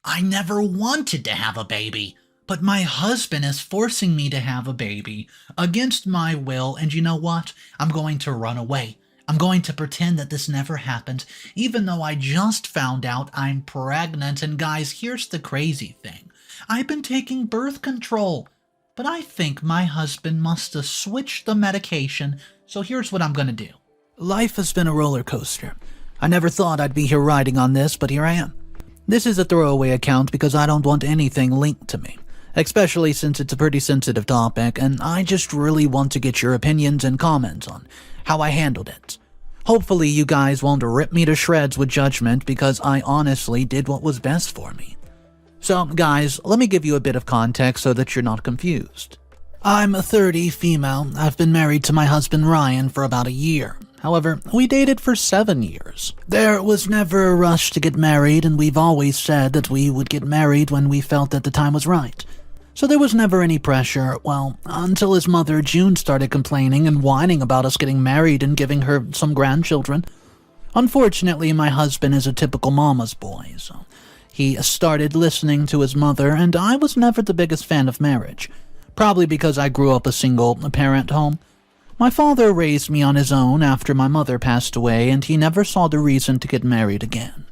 I never wanted to have a baby, but my husband is forcing me to have a baby against my will, and you know what? I'm going to run away. I'm going to pretend that this never happened, even though I just found out I'm pregnant. And guys, here's the crazy thing. I've been taking birth control, but I think my husband must have switched the medication, so here's what I'm going to do. Life has been a roller coaster. I never thought I'd be here writing on this, but here I am. This is a throwaway account because I don't want anything linked to me, especially since it's a pretty sensitive topic, and I just really want to get your opinions and comments on how I handled it. Hopefully you guys won't rip me to shreds with judgment because I honestly did what was best for me. So guys, let me give you a bit of context so that you're not confused. I'm a 30 female. I've been married to my husband Ryan for about a year. However, we dated for 7 years. There was never a rush to get married, and we've always said that we would get married when we felt that the time was right. So there was never any pressure, well, until his mother June started complaining and whining about us getting married and giving her some grandchildren. Unfortunately, my husband is a typical mama's boy, so he started listening to his mother, and I was never the biggest fan of marriage, probably because I grew up a single-parent home. My father raised me on his own after my mother passed away, and he never saw the reason to get married again.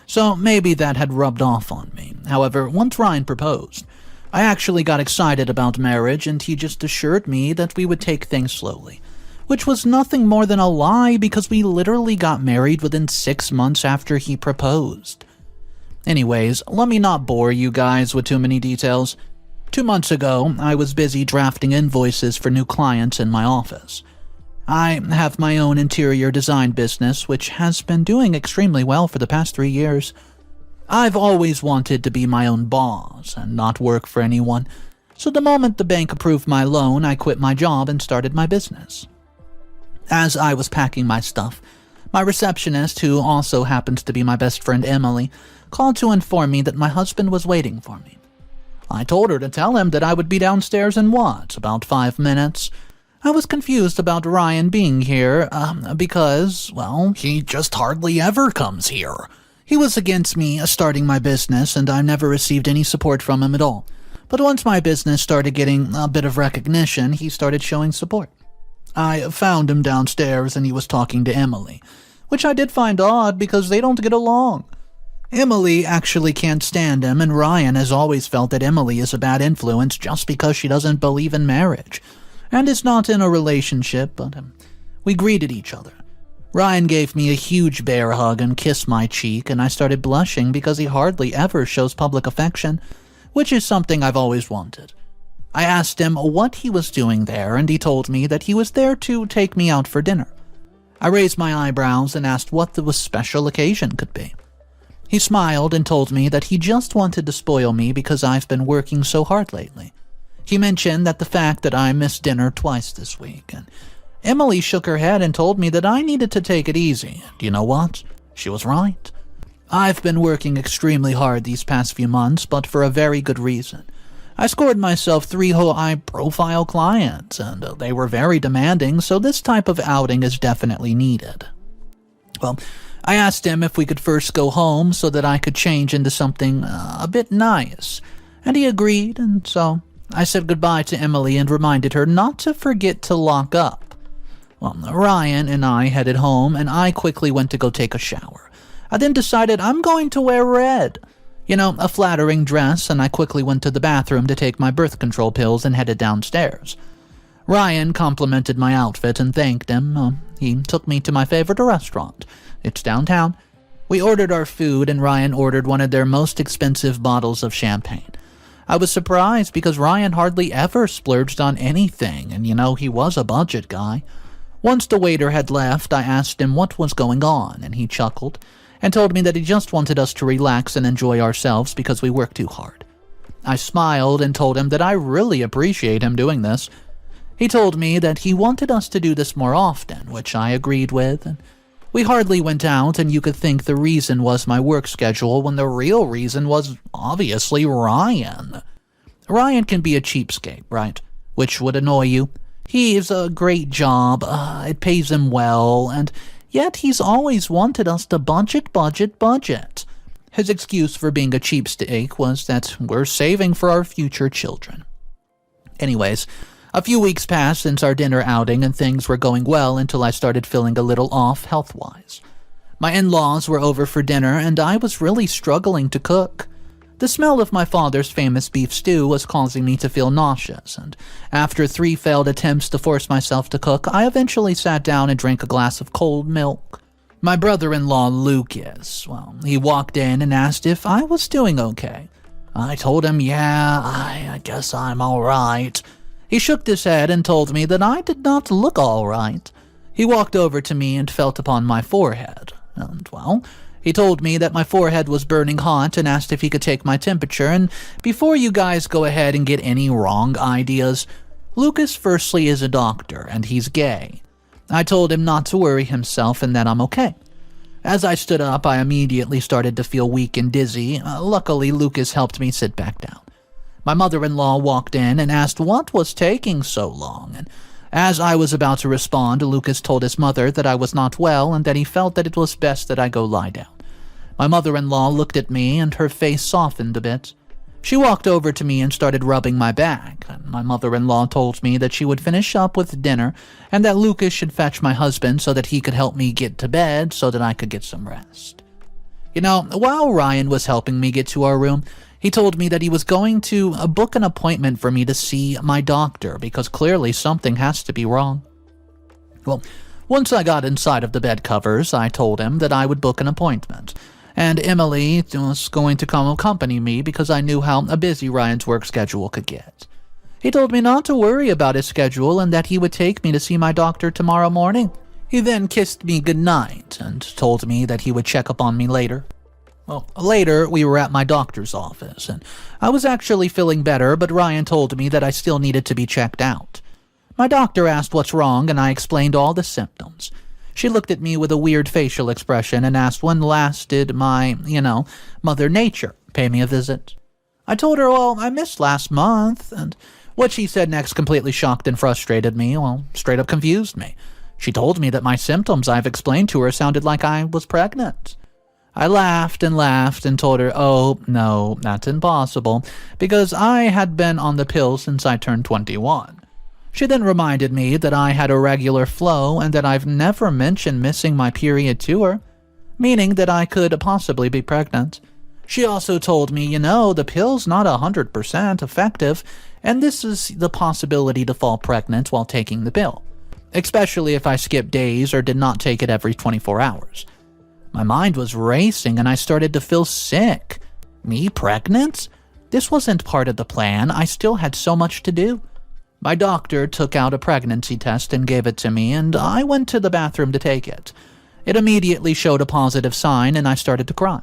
So maybe that had rubbed off on me. However, once Ryan proposed, I actually got excited about marriage, and he just assured me that we would take things slowly, which was nothing more than a lie because we literally got married within 6 months after he proposed. Anyways, let me not bore you guys with too many details. 2 months ago, I was busy drafting invoices for new clients in my office. I have my own interior design business, which has been doing extremely well for the past 3 years. I've always wanted to be my own boss and not work for anyone, so the moment the bank approved my loan, I quit my job and started my business. As I was packing my stuff, my receptionist, who also happens to be my best friend Emily, called to inform me that my husband was waiting for me. I told her to tell him that I would be downstairs in about 5 minutes. I was confused about Ryan being here, because, well, he just hardly ever comes here. He was against me starting my business, and I never received any support from him at all. But once my business started getting a bit of recognition, he started showing support. I found him downstairs, and he was talking to Emily, which I did find odd because they don't get along. Emily actually can't stand him, and Ryan has always felt that Emily is a bad influence just because she doesn't believe in marriage, and is not in a relationship, but we greeted each other. Ryan gave me a huge bear hug and kissed my cheek, and I started blushing because he hardly ever shows public affection, which is something I've always wanted. I asked him what he was doing there, and he told me that he was there to take me out for dinner. I raised my eyebrows and asked what the special occasion could be. He smiled and told me that he just wanted to spoil me because I've been working so hard lately. He mentioned that the fact that I missed dinner twice this week, and Emily shook her head and told me that I needed to take it easy. And you know what? She was right. I've been working extremely hard these past few months, but for a very good reason. I scored myself 3 high-profile clients, and they were very demanding, so this type of outing is definitely needed. Well, I asked him if we could first go home so that I could change into something a bit nice, and he agreed, and so I said goodbye to Emily and reminded her not to forget to lock up. Well, Ryan and I headed home, and I quickly went to go take a shower. I then decided I'm going to wear red. You know, a flattering dress, and I quickly went to the bathroom to take my birth control pills and headed downstairs. Ryan complimented my outfit and thanked him. He took me to my favorite restaurant. It's downtown. We ordered our food, and Ryan ordered one of their most expensive bottles of champagne. I was surprised because Ryan hardly ever splurged on anything, and he was a budget guy. Once the waiter had left, I asked him what was going on, and he chuckled and told me that he just wanted us to relax and enjoy ourselves because we work too hard. I smiled and told him that I really appreciate him doing this. He told me that he wanted us to do this more often, which I agreed with, and we hardly went out, and you could think the reason was my work schedule when the real reason was obviously Ryan. Ryan can be a cheapskate, right? Which would annoy you. He's a great job, it pays him well, and yet he's always wanted us to budget. His excuse for being a cheapskate was that we're saving for our future children. Anyways, a few weeks passed since our dinner outing and things were going well until I started feeling a little off health-wise. My in-laws were over for dinner and I was really struggling to cook. The smell of my father's famous beef stew was causing me to feel nauseous, and after 3 failed attempts to force myself to cook, I eventually sat down and drank a glass of cold milk. My brother-in-law, Lucas, he walked in and asked if I was doing okay. I told him, yeah, I guess I'm all right. He shook his head and told me that I did not look all right. He walked over to me and felt upon my forehead. And, he told me that my forehead was burning hot and asked if he could take my temperature. And before you guys go ahead and get any wrong ideas, Lucas firstly is a doctor and he's gay. I told him not to worry himself and that I'm okay. As I stood up, I immediately started to feel weak and dizzy. Luckily, Lucas helped me sit back down. My mother-in-law walked in and asked what was taking so long, and as I was about to respond, Lucas told his mother that I was not well and that he felt that it was best that I go lie down. My mother-in-law looked at me and her face softened a bit. She walked over to me and started rubbing my back. My mother-in-law told me that she would finish up with dinner and that Lucas should fetch my husband so that he could help me get to bed so that I could get some rest. While Ryan was helping me get to our room, he told me that he was going to book an appointment for me to see my doctor because clearly something has to be wrong. Once I got inside of the bed covers, I told him that I would book an appointment. And Emily was going to come accompany me because I knew how busy Ryan's work schedule could get. He told me not to worry about his schedule and that he would take me to see my doctor tomorrow morning. He then kissed me goodnight and told me that he would check up on me later. Later, we were at my doctor's office, and I was actually feeling better, but Ryan told me that I still needed to be checked out. My doctor asked what's wrong, and I explained all the symptoms. She looked at me with a weird facial expression and asked when last did my, Mother Nature pay me a visit. I told her, I missed last month, and what she said next completely shocked and frustrated me, straight up confused me. She told me that my symptoms I've explained to her sounded like I was pregnant. I laughed and told her, oh, no, that's impossible, because I had been on the pill since I turned 21. She then reminded me that I had a regular flow and that I've never mentioned missing my period to her, meaning that I could possibly be pregnant. She also told me, the pill's not 100% effective, and this is the possibility to fall pregnant while taking the pill, especially if I skipped days or did not take it every 24 hours. My mind was racing and I started to feel sick. Me pregnant? This wasn't part of the plan. I still had so much to do. My doctor took out a pregnancy test and gave it to me, and I went to the bathroom to take it. It immediately showed a positive sign, and I started to cry.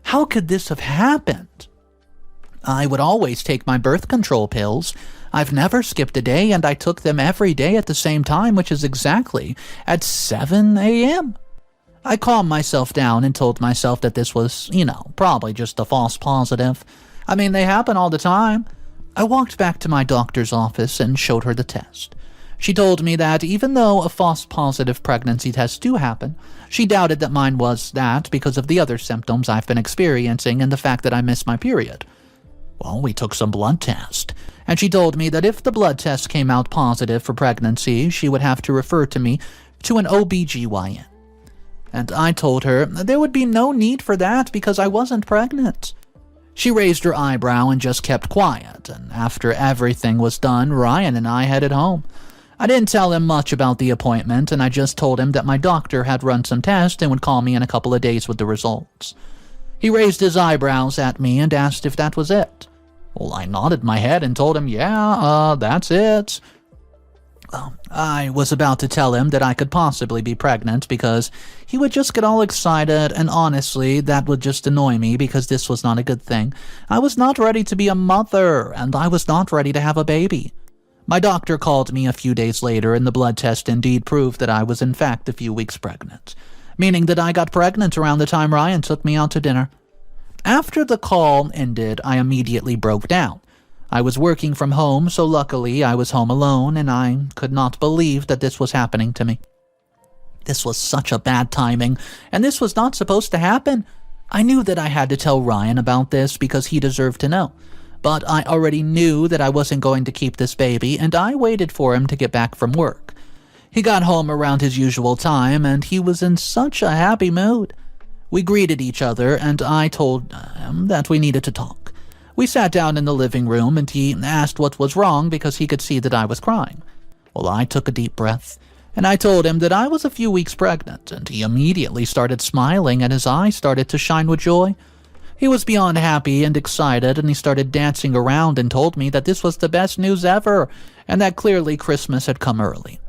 How could this have happened? I would always take my birth control pills. I've never skipped a day, and I took them every day at the same time, which is exactly at 7 a.m. I calmed myself down and told myself that this was, probably just a false positive. They happen all the time. I walked back to my doctor's office and showed her the test. She told me that even though a false positive pregnancy tests do happen, she doubted that mine was that because of the other symptoms I've been experiencing and the fact that I missed my period. We took some blood tests, and she told me that if the blood test came out positive for pregnancy, she would have to refer to me to an OBGYN. And I told her there would be no need for that because I wasn't pregnant. She raised her eyebrow and just kept quiet, and after everything was done, Ryan and I headed home. I didn't tell him much about the appointment, and I just told him that my doctor had run some tests and would call me in a couple of days with the results. He raised his eyebrows at me and asked if that was it. I nodded my head and told him, yeah, that's it. I was about to tell him that I could possibly be pregnant because he would just get all excited, and honestly, that would just annoy me because this was not a good thing. I was not ready to be a mother, and I was not ready to have a baby. My doctor called me a few days later, and the blood test indeed proved that I was in fact a few weeks pregnant, meaning that I got pregnant around the time Ryan took me out to dinner. After the call ended, I immediately broke down. I was working from home, so luckily I was home alone, and I could not believe that this was happening to me. This was such a bad timing, and this was not supposed to happen. I knew that I had to tell Ryan about this because he deserved to know. But I already knew that I wasn't going to keep this baby, and I waited for him to get back from work. He got home around his usual time, and he was in such a happy mood. We greeted each other, and I told him that we needed to talk. We sat down in the living room, and he asked what was wrong because he could see that I was crying. Well, I took a deep breath, and I told him that I was a few weeks pregnant, and he immediately started smiling, and his eyes started to shine with joy. He was beyond happy and excited, and he started dancing around and told me that this was the best news ever, and that clearly Christmas had come early.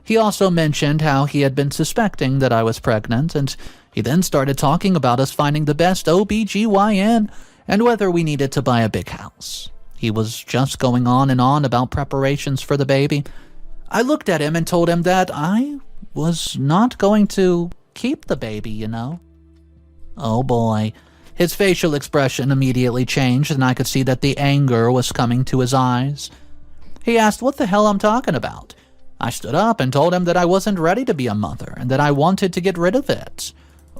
He also mentioned how he had been suspecting that I was pregnant, and he then started talking about us finding the best OBGYN and whether we needed to buy a big house. He was just going on and on about preparations for the baby. I looked at him and told him that I was not going to keep the baby, you know. Oh boy. His facial expression immediately changed, and I could see that the anger was coming to his eyes. He asked what the hell I'm talking about. I stood up and told him that I wasn't ready to be a mother and that I wanted to get rid of it.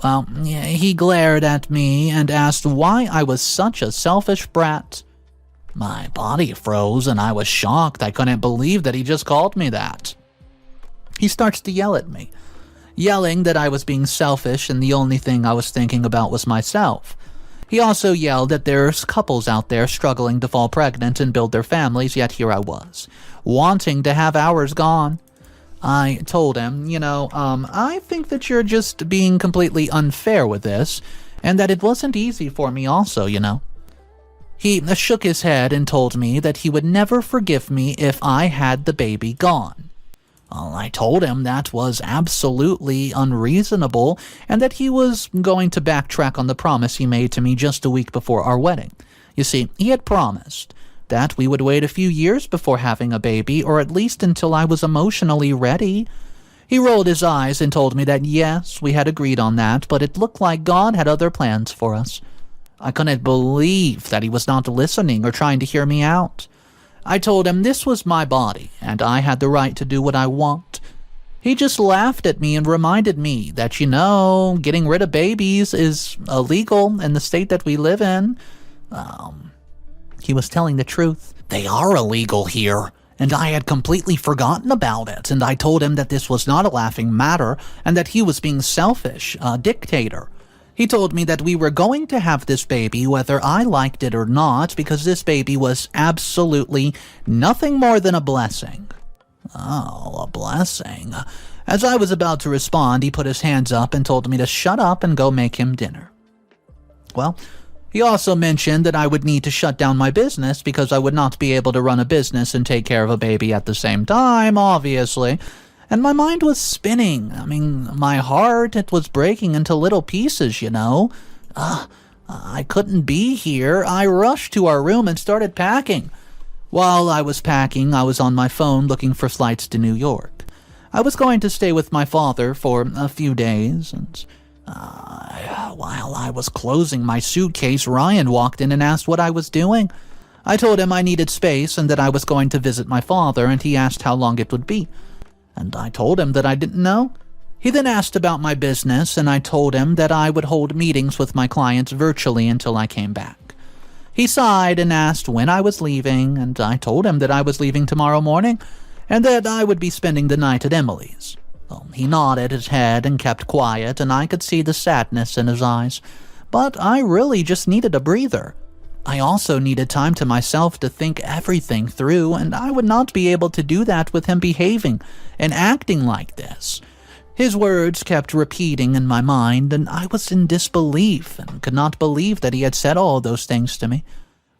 Well, he glared at me and asked why I was such a selfish brat. My body froze and I was shocked. I couldn't believe that he just called me that. He starts to yell at me, yelling that I was being selfish and the only thing I was thinking about was myself. He also yelled that there's couples out there struggling to fall pregnant and build their families, yet here I was, wanting to have ours gone. I told him, I think that you're just being completely unfair with this, and that it wasn't easy for me also, He shook his head and told me that he would never forgive me if I had the baby gone. Well, I told him that was absolutely unreasonable and that he was going to backtrack on the promise he made to me just a week before our wedding. You see, he had promised that we would wait a few years before having a baby, or at least until I was emotionally ready. He rolled his eyes and told me that yes, we had agreed on that, but it looked like God had other plans for us. I couldn't believe that he was not listening or trying to hear me out. I told him this was my body, and I had the right to do what I want. He just laughed at me and reminded me that, getting rid of babies is illegal in the state that we live in. He was telling the truth. They are illegal here, and I had completely forgotten about it, and I told him that this was not a laughing matter, and that he was being selfish, a dictator. He told me that we were going to have this baby whether I liked it or not, because this baby was absolutely nothing more than a blessing. Oh, a blessing. As I was about to respond, he put his hands up and told me to shut up and go make him dinner. Well, he also mentioned that I would need to shut down my business because I would not be able to run a business and take care of a baby at the same time, obviously. And my mind was spinning. My heart, it was breaking into little pieces, I couldn't be here. I rushed to our room and started packing. While I was packing, I was on my phone looking for flights to New York. I was going to stay with my father for a few days, and while I was closing my suitcase, Ryan walked in and asked what I was doing. I told him I needed space and that I was going to visit my father, and he asked how long it would be. And I told him that I didn't know. He then asked about my business, and I told him that I would hold meetings with my clients virtually until I came back. He sighed and asked when I was leaving, and I told him that I was leaving tomorrow morning, and that I would be spending the night at Emily's. Well, he nodded his head and kept quiet, and I could see the sadness in his eyes. But I really just needed a breather. I also needed time to myself to think everything through, and I would not be able to do that with him behaving and acting like this. His words kept repeating in my mind, and I was in disbelief and could not believe that he had said all those things to me.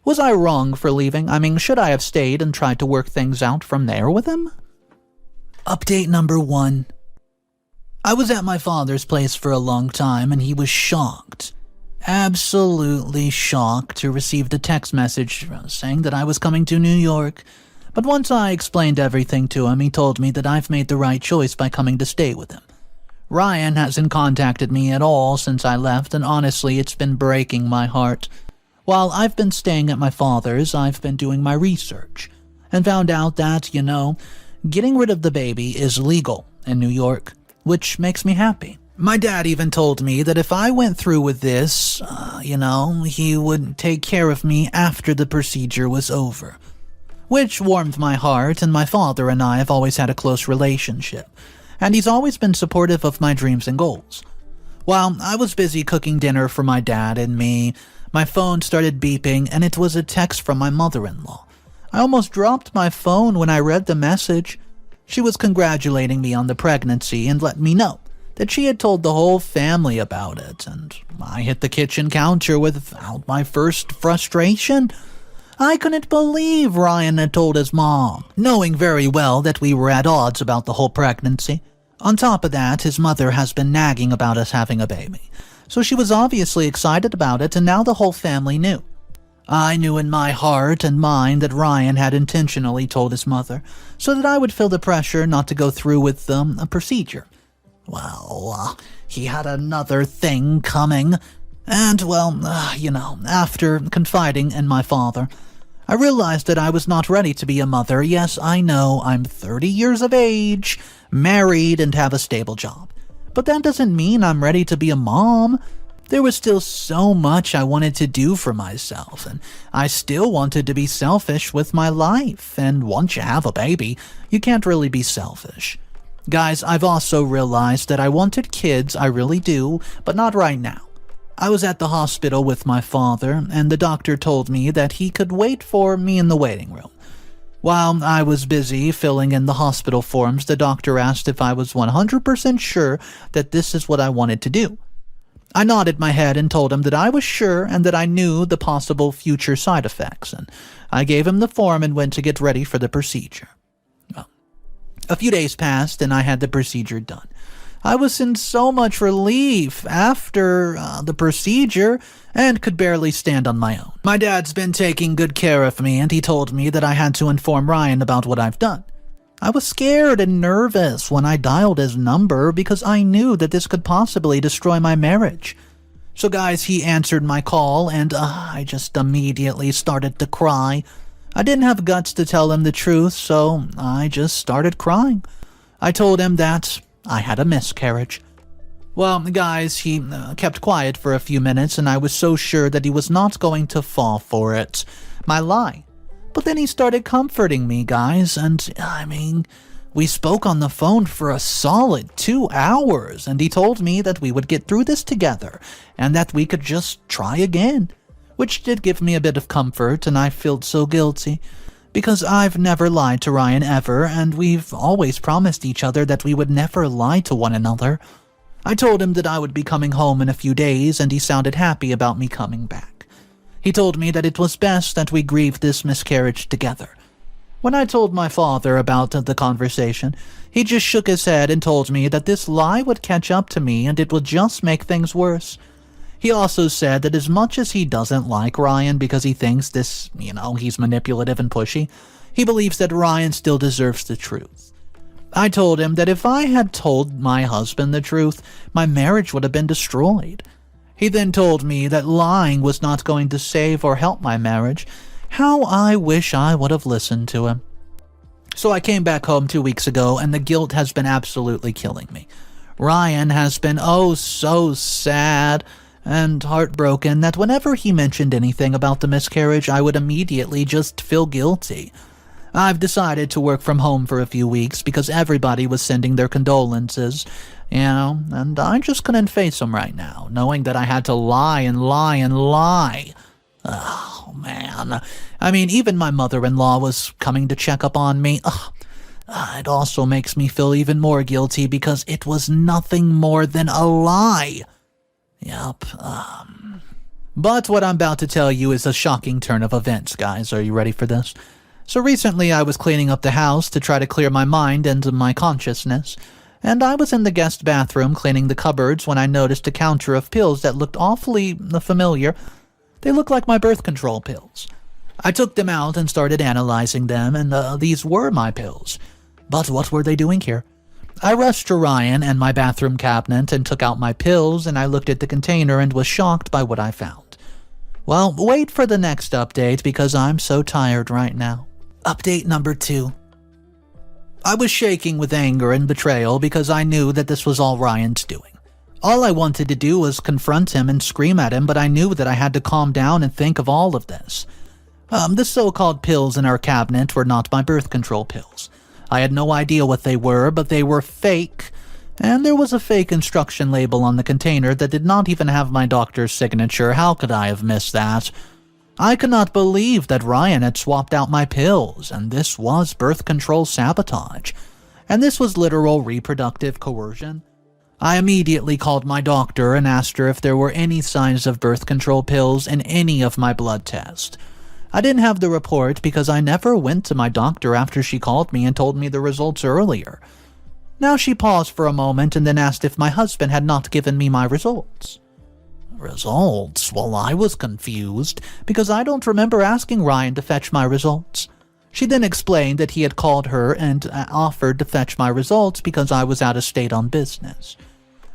Was I wrong for leaving? Should I have stayed and tried to work things out from there with him? Update number 1. I was at my father's place for a long time, and he was shocked. Absolutely shocked to receive the text message saying that I was coming to New York. But once I explained everything to him, he told me that I've made the right choice by coming to stay with him. Ryan hasn't contacted me at all since I left, and honestly, it's been breaking my heart. While I've been staying at my father's, I've been doing my research and found out that, getting rid of the baby is legal in New York, which makes me happy. My dad even told me that if I went through with this, he would take care of me after the procedure was over. Which warmed my heart, and my father and I have always had a close relationship, and he's always been supportive of my dreams and goals. While I was busy cooking dinner for my dad and me, my phone started beeping, and it was a text from my mother-in-law. I almost dropped my phone when I read the message. She was congratulating me on the pregnancy and let me know that she had told the whole family about it, and I hit the kitchen counter without my first frustration. I couldn't believe Ryan had told his mom, knowing very well that we were at odds about the whole pregnancy. On top of that, his mother has been nagging about us having a baby, so she was obviously excited about it, and now the whole family knew. I knew in my heart and mind that Ryan had intentionally told his mother, so that I would feel the pressure not to go through with a procedure. Well, he had another thing coming, and after confiding in my father, I realized that I was not ready to be a mother. Yes, I know, I'm 30 years of age, married, and have a stable job. But that doesn't mean I'm ready to be a mom. There was still so much I wanted to do for myself, and I still wanted to be selfish with my life. And once you have a baby, you can't really be selfish. Guys, I've also realized that I wanted kids, I really do, but not right now. I was at the hospital with my father, and the doctor told me that he could wait for me in the waiting room. While I was busy filling in the hospital forms, the doctor asked if I was 100% sure that this is what I wanted to do. I nodded my head and told him that I was sure and that I knew the possible future side effects, and I gave him the form and went to get ready for the procedure. A few days passed and I had the procedure done. I was in so much relief after the procedure and could barely stand on my own. My dad's been taking good care of me, and he told me that I had to inform Ryan about what I've done. I was scared and nervous when I dialed his number because I knew that this could possibly destroy my marriage. So guys, he answered my call and I just immediately started to cry. I didn't have guts to tell him the truth, so I just started crying. I told him that I had a miscarriage. Well, guys, he kept quiet for a few minutes, and I was so sure that he was not going to fall for it. My lie. But then he started comforting me, guys, and we spoke on the phone for a solid 2 hours, and he told me that we would get through this together, and that we could just try again. Which did give me a bit of comfort, and I felt so guilty, because I've never lied to Ryan ever, and we've always promised each other that we would never lie to one another. I told him that I would be coming home in a few days, and he sounded happy about me coming back. He told me that it was best that we grieve this miscarriage together. When I told my father about the conversation, he just shook his head and told me that this lie would catch up to me and it would just make things worse. He also said that as much as he doesn't like Ryan because he thinks he's manipulative and pushy, he believes that Ryan still deserves the truth. I told him that if I had told my husband the truth, my marriage would have been destroyed. He then told me that lying was not going to save or help my marriage. How I wish I would have listened to him. So I came back home 2 weeks ago, and the guilt has been absolutely killing me. Ryan has been so sad and heartbroken that whenever he mentioned anything about the miscarriage, I would immediately just feel guilty. I've decided to work from home for a few weeks because everybody was sending their condolences, and I just couldn't face them right now, knowing that I had to lie and lie and lie. Oh, man. Even my mother-in-law was coming to check up on me. It also makes me feel even more guilty because it was nothing more than a lie. Yep. But what I'm about to tell you is a shocking turn of events, guys. Are you ready for this? So recently I was cleaning up the house to try to clear my mind and my consciousness, and I was in the guest bathroom cleaning the cupboards when I noticed a counter of pills that looked awfully familiar. They looked like my birth control pills. I took them out and started analyzing them, and these were my pills. But what were they doing here? I rushed to Ryan and my bathroom cabinet and took out my pills, and I looked at the container and was shocked by what I found. Well, wait for the next update because I'm so tired right now. Update number 2. I was shaking with anger and betrayal because I knew that this was all Ryan's doing. All I wanted to do was confront him and scream at him, but I knew that I had to calm down and think of all of this. The so-called pills in our cabinet were not my birth control pills. I had no idea what they were, but they were fake, and there was a fake instruction label on the container that did not even have my doctor's signature. How could I have missed that? I could not believe that Ryan had swapped out my pills, and this was birth control sabotage. And this was literal reproductive coercion. I immediately called my doctor and asked her if there were any signs of birth control pills in any of my blood tests. I didn't have the report because I never went to my doctor after she called me and told me the results earlier. Now she paused for a moment and then asked if my husband had not given me my results. Results? Well, I was confused because I don't remember asking Ryan to fetch my results. She then explained that he had called her and offered to fetch my results because I was out of state on business.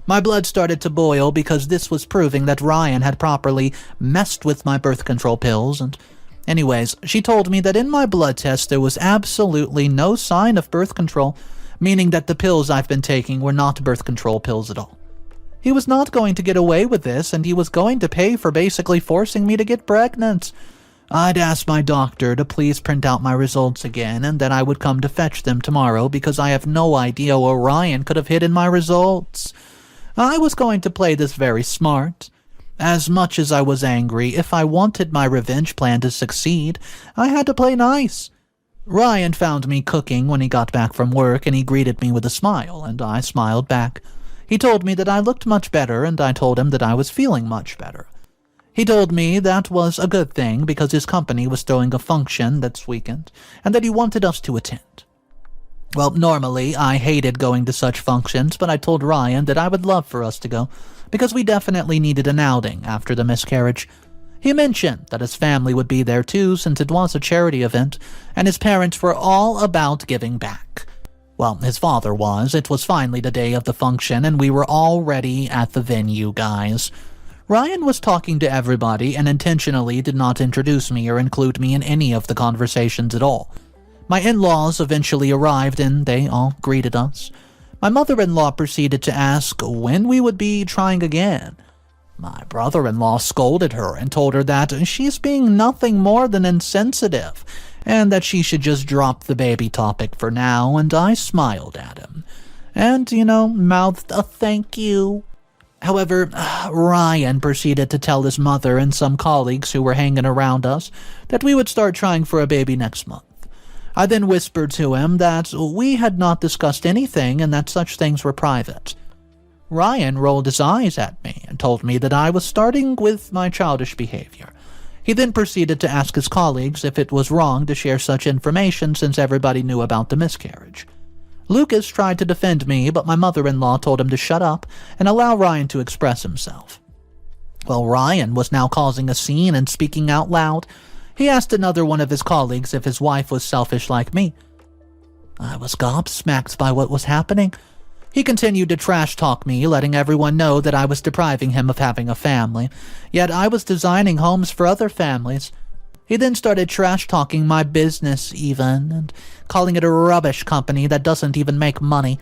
My blood started to boil because this was proving that Ryan had properly messed with my birth control pills, and anyways, she told me that in my blood test there was absolutely no sign of birth control, meaning that the pills I've been taking were not birth control pills at all. He was not going to get away with this, and he was going to pay for basically forcing me to get pregnant. I'd asked my doctor to please print out my results again, and that I would come to fetch them tomorrow because I have no idea where Ryan could have hidden my results. I was going to play this very smart. As much as I was angry, if I wanted my revenge plan to succeed, I had to play nice. Ryan found me cooking when he got back from work, and he greeted me with a smile, and I smiled back. He told me that I looked much better, and I told him that I was feeling much better. He told me that was a good thing because his company was throwing a function that's weekend, and that he wanted us to attend. Well, normally I hated going to such functions, but I told Ryan that I would love for us to go, because we definitely needed an outing after the miscarriage. He mentioned that his family would be there too, since it was a charity event, and his parents were all about giving back. Well, his father was. It was finally the day of the function, and we were already at the venue, guys. Ryan was talking to everybody and intentionally did not introduce me or include me in any of the conversations at all. My in-laws eventually arrived and they all greeted us. My mother-in-law proceeded to ask when we would be trying again. My brother-in-law scolded her and told her that she's being nothing more than insensitive and that she should just drop the baby topic for now, and I smiled at him and, mouthed a thank you. However, Ryan proceeded to tell his mother and some colleagues who were hanging around us that we would start trying for a baby next month. I then whispered to him that we had not discussed anything and that such things were private. Ryan rolled his eyes at me and told me that I was starting with my childish behavior. He then proceeded to ask his colleagues if it was wrong to share such information since everybody knew about the miscarriage. Lucas tried to defend me, but my mother-in-law told him to shut up and allow Ryan to express himself. Well, Ryan was now causing a scene and speaking out loud. He asked another one of his colleagues if his wife was selfish like me. I was gobsmacked by what was happening. He continued to trash-talk me, letting everyone know that I was depriving him of having a family, yet I was designing homes for other families. He then started trash-talking my business even, and calling it a rubbish company that doesn't even make money.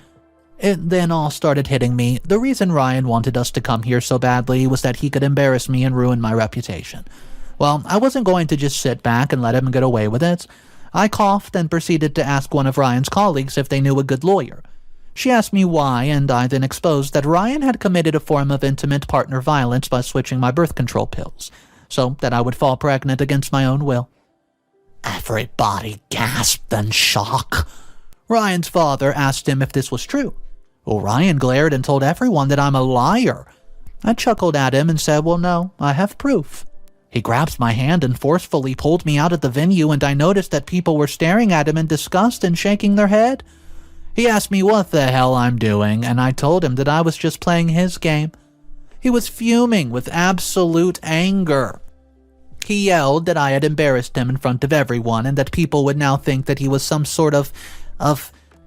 It then all started hitting me. The reason Ryan wanted us to come here so badly was that he could embarrass me and ruin my reputation. Well, I wasn't going to just sit back and let him get away with it. I coughed and proceeded to ask one of Ryan's colleagues if they knew a good lawyer. She asked me why, and I then exposed that Ryan had committed a form of intimate partner violence by switching my birth control pills, so that I would fall pregnant against my own will. Everybody gasped in shock. Ryan's father asked him if this was true. Well, Ryan glared and told everyone that I'm a liar. I chuckled at him and said, well, no, I have proof. He grabbed my hand and forcefully pulled me out of the venue, and I noticed that people were staring at him in disgust and shaking their head. He asked me what the hell I'm doing, and I told him that I was just playing his game. He was fuming with absolute anger. He yelled that I had embarrassed him in front of everyone and that people would now think that he was some sort of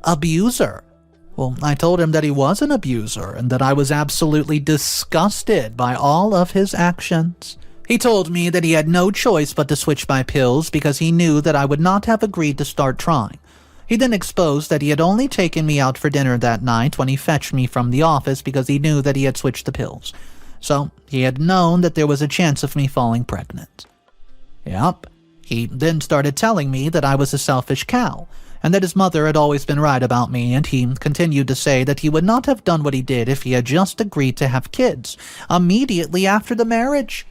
abuser. Well, I told him that he was an abuser and that I was absolutely disgusted by all of his actions. He told me that he had no choice but to switch my pills because he knew that I would not have agreed to start trying. He then exposed that he had only taken me out for dinner that night when he fetched me from the office because he knew that he had switched the pills. So he had known that there was a chance of me falling pregnant. Yep. He then started telling me that I was a selfish cow, and that his mother had always been right about me, and he continued to say that he would not have done what he did if he had just agreed to have kids immediately after the marriage.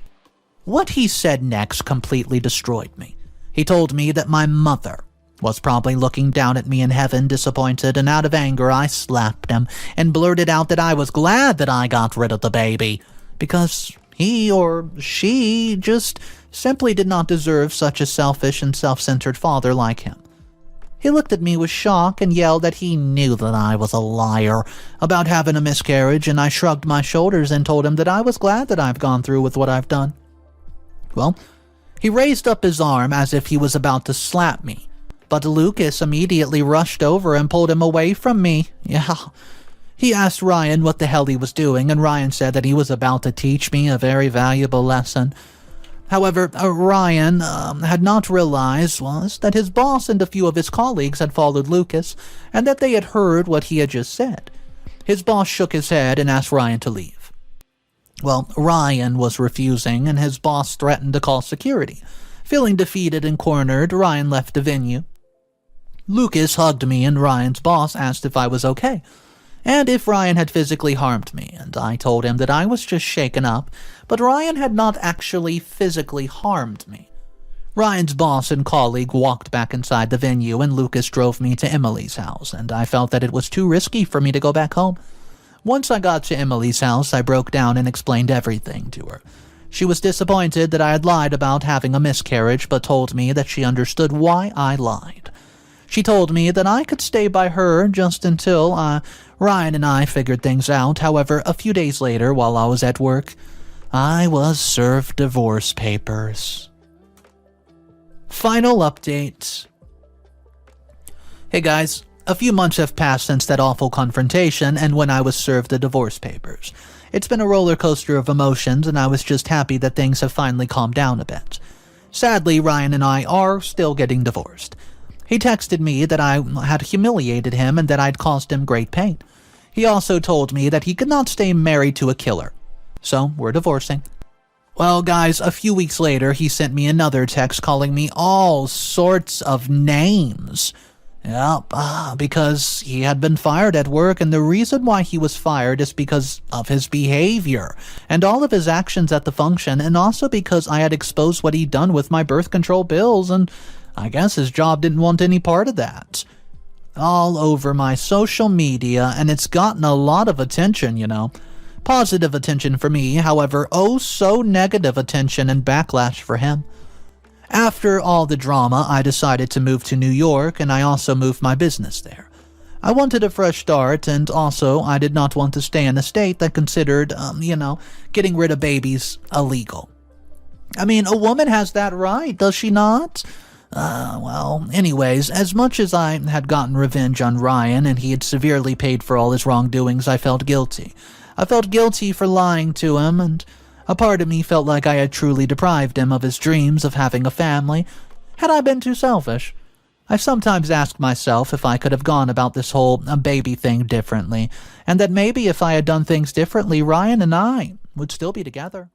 What he said next completely destroyed me. He told me that my mother was probably looking down at me in heaven, disappointed, and out of anger I slapped him and blurted out that I was glad that I got rid of the baby, because he or she just simply did not deserve such a selfish and self-centered father like him. He looked at me with shock and yelled that he knew that I was a liar about having a miscarriage, and I shrugged my shoulders and told him that I was glad that I've gone through with what I've done. Well, he raised up his arm as if he was about to slap me, but Lucas immediately rushed over and pulled him away from me. Yeah. He asked Ryan what the hell he was doing, and Ryan said that he was about to teach me a very valuable lesson. However, Ryan had not realized that his boss and a few of his colleagues had followed Lucas, and that they had heard what he had just said. His boss shook his head and asked Ryan to leave. Well, Ryan was refusing, and his boss threatened to call security. Feeling defeated and cornered, Ryan left the venue. Lucas hugged me, and Ryan's boss asked if I was okay, and if Ryan had physically harmed me, and I told him that I was just shaken up, but Ryan had not actually physically harmed me. Ryan's boss and colleague walked back inside the venue, and Lucas drove me to Emily's house, and I felt that it was too risky for me to go back home. Once I got to Emily's house, I broke down and explained everything to her. She was disappointed that I had lied about having a miscarriage, but told me that she understood why I lied. She told me that I could stay by her just until Ryan and I figured things out. However, a few days later, while I was at work, I was served divorce papers. Final update. Hey guys, a few months have passed since that awful confrontation and when I was served the divorce papers. It's been a roller coaster of emotions, and I was just happy that things have finally calmed down a bit. Sadly, Ryan and I are still getting divorced. He texted me that I had humiliated him and that I'd caused him great pain. He also told me that he could not stay married to a killer. So, we're divorcing. Well, guys, a few weeks later, he sent me another text calling me all sorts of names. Yep, because he had been fired at work, and the reason why he was fired is because of his behavior and all of his actions at the function, and also because I had exposed what he'd done with my birth control pills, and I guess his job didn't want any part of that. All over my social media, and it's gotten a lot of attention, you know. Positive attention for me, however, oh so negative attention and backlash for him. After all the drama, I decided to move to New York, and I also moved my business there. I wanted a fresh start, and also I did not want to stay in a state that considered, getting rid of babies illegal. I mean, a woman has that right, does she not? Anyways, as much as I had gotten revenge on Ryan and he had severely paid for all his wrongdoings, I felt guilty. I felt guilty for lying to him, and a part of me felt like I had truly deprived him of his dreams of having a family. Had I been too selfish? I've sometimes asked myself if I could have gone about this whole baby thing differently, and that maybe if I had done things differently, Ryan and I would still be together.